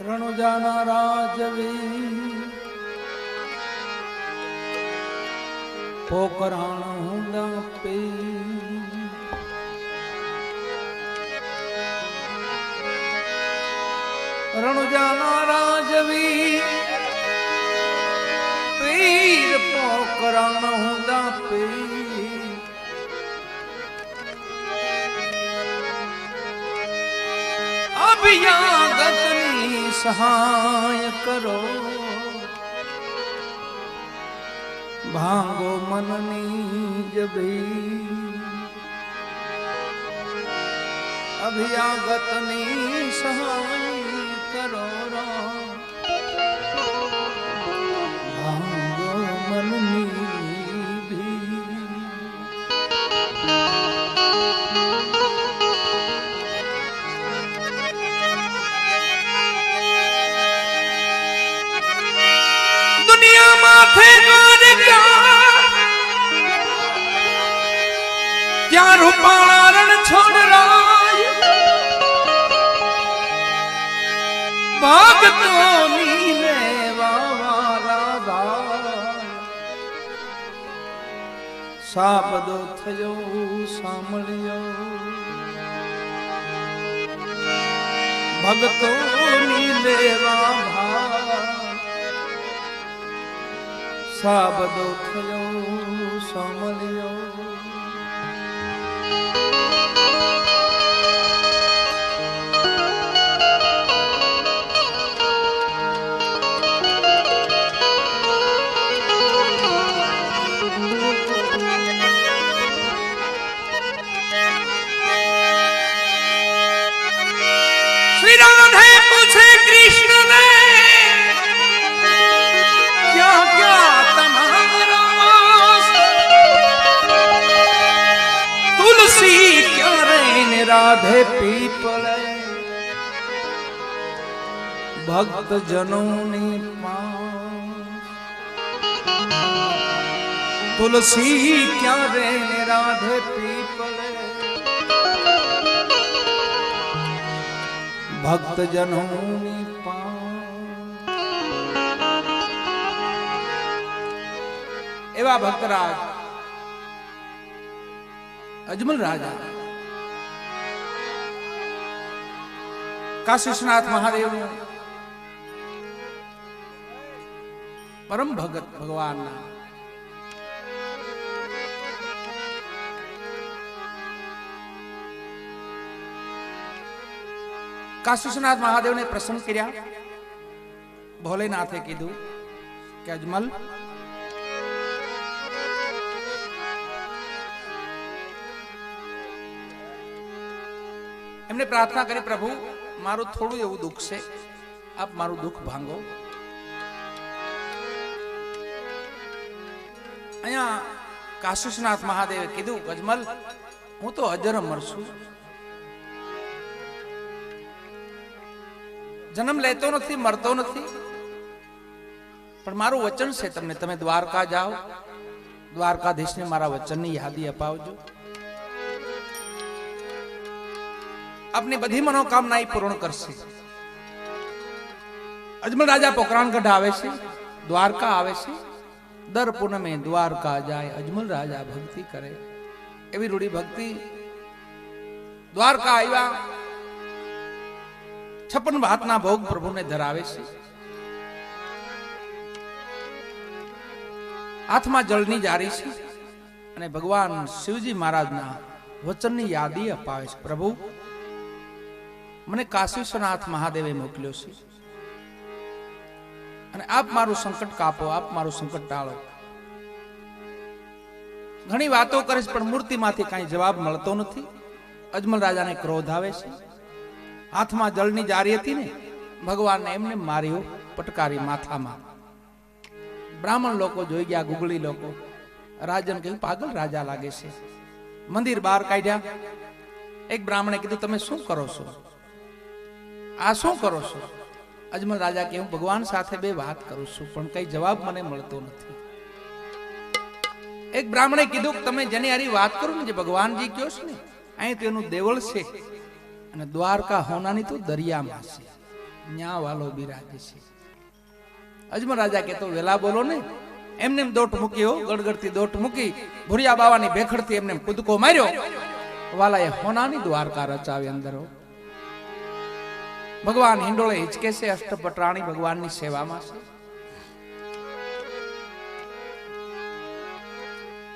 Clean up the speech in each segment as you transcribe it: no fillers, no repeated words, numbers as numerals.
રણુજાના રાજવી પોકરાણ હુંદા પે રણુજાના રાજવી પીર પોકરાણ હુંદા પે અભિયાગતની સહાય કરો ભાંગો મનની જબી અભિયાગતની સહાય કરો ભાંગો મનની ત્યાં રૂપાળા રણ છોડ રાય ભક્તોની લેવા રાધા સાબદો થયો સાંભળ્યો ભક્તોની લેવા ભા સાબદો થયો સાંભળ્યો राधे पीपले भक्त जनों तुलसी क्या रे राधे पीपले भक्त जनों एवा भक्तराज अजमल राजा काशी विश्वनाथ महादेव परम भगत भगवान काशी विश्वनाथ महादेव ने प्रसन्न किया भोलेनाथे कीधु कि अजमल एमने प्रार्थना करी प्रभु मारू थोड़ू एवं दुख से आप मारू दुख भांगो अहिया काशी विश्वनाथ महादेवे कीधु अजमल हूँ तो अजर अमर छू जन्म लेतो नथी मरतो नथी पण मारू वचन से तमने तमे द्वारका जाओ द्वारकाधीश ने मारा वचन नी यादी अपावजो अपनी बधी मनोकामना पूर्ण करशे अजमल राजा पोकराणगढ़ आवे छे द्वारका आवे छे दर पूनमे द्वारका जाए अजमल राजा भक्ति करे एवी रूढ़ी भक्ति द्वारका आव्या 56 भातना भोग प्रभु ने धरावे छे हाथ में जलनी जारी छे अने भगवान शिवजी महाराज ना वचन नी यादी अपावे छे प्रभु मने काशी विश्वनाथ महादेवे मोकल्यो छे अने आप मारू संकट कापो आप मारू संकट टाळो घणी वातो करे पण मूर्ति माथी काई जवाब मळतो नथी अजमल राजा ने क्रोध आवे छे हाथ में जलनी जारी हती ने भगवान ने एमने मार्यो पटकारी माथा में ब्राह्मण लोको जोई गया गुगली लोको राजन कह्युं पागल राजा लागे छे मंदिर बहार काढ्या एक ब्राह्मणे कीधुं तमे शुं करो छो आ शुं करो छो अजमल राजा के हूँ भगवान साथे बे बात करूं छुं पण कई जवाब मने मळतो नथी એક બ્રાહ્મણે કીધું કે તમે જેની હારી વાત કરો ને, જે ભગવાનજી કયો છે ને, અહીં તો એનું દેવળ છે અને દ્વારકા હોનાની તો દરિયામાં છે, ન્યા વાલો બિરાજે છે. અજમલ રાજા કે તો વેલા બોલો ને. એમને દોટ મૂક્યો, ગડગડતી દોટ મૂકી, ભુરિયા બાવાની ભેખડથી એમને કૂદકો માર્યો. વાલાએ હોનાની દ્વારકા રચાવી અંદર. ભગવાન હિંડોળે હિચકે છે, અષ્ટપટરાણી ભગવાનની સેવામાં છે.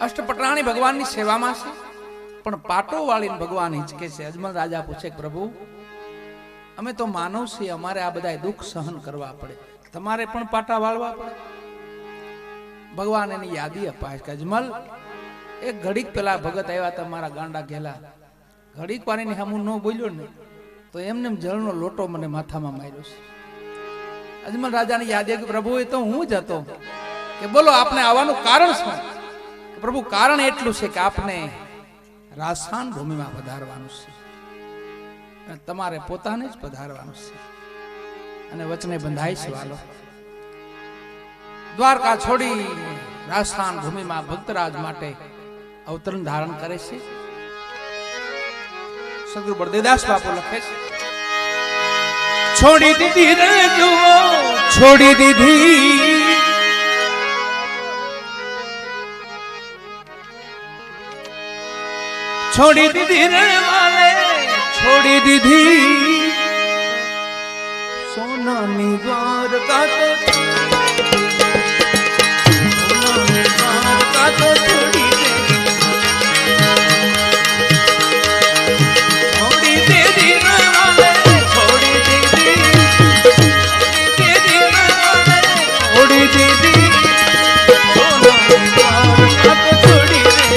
અષ્ટપટરાણી ભગવાનની સેવામાં છે, પણ પાટો વાળીને ભગવાન હિચકે છે. અજમલ રાજા પૂછે પ્રભુ, અમે તો માનવ છીએ, અમારે આ બધા દુઃખ સહન કરવા પડે, તમારે પણ પાટા વાળવા પડે? ભગવાન એની યાદી અપાય કે અજમલ, એક ઘડીક પેલા ભગત આવ્યા તમારા ગાંડા ઘેલા, ઘડીક વાર એની સામું ન બોલ્યો ને તો એમને જળનો લોટો મને માથામાં માર્યો છે. અજમલ રાજાની યાદી કે પ્રભુ એ તો હું જ હતો. કે બોલો આપને આવવાનું કારણ શું? પ્રભુ કારણ એટલું છે કે આપને રાજસ્થાન ભૂમિમાં પધારવાનું છે અને તમારે પોતાને જ પધારવાનું છે. અને વચને બંધાય છે વાલો. દ્વારકા છોડી રાજસ્થાન ભૂમિમાં ભક્તરાજ માટે અવતરણ ધારણ કરે છે. સદગુરુ બળદેવદાસ બાપુ લખે છે, છોડી દીધી રે જુઓ, છોડી દીધી, છોડી દીધી રે વાલે, છોડી દીધી સોનાની દ્વારકા તો, સોનાની દ્વારકા તો છોડી દે, છોડી દીધી રે વાલે, છોડી દીધી, છોડી દીધી રે વાલે, છોડી દીધી સોનાની દ્વારકા તો છોડી દે.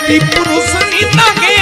સ્ત્રી પુરુષની તાકે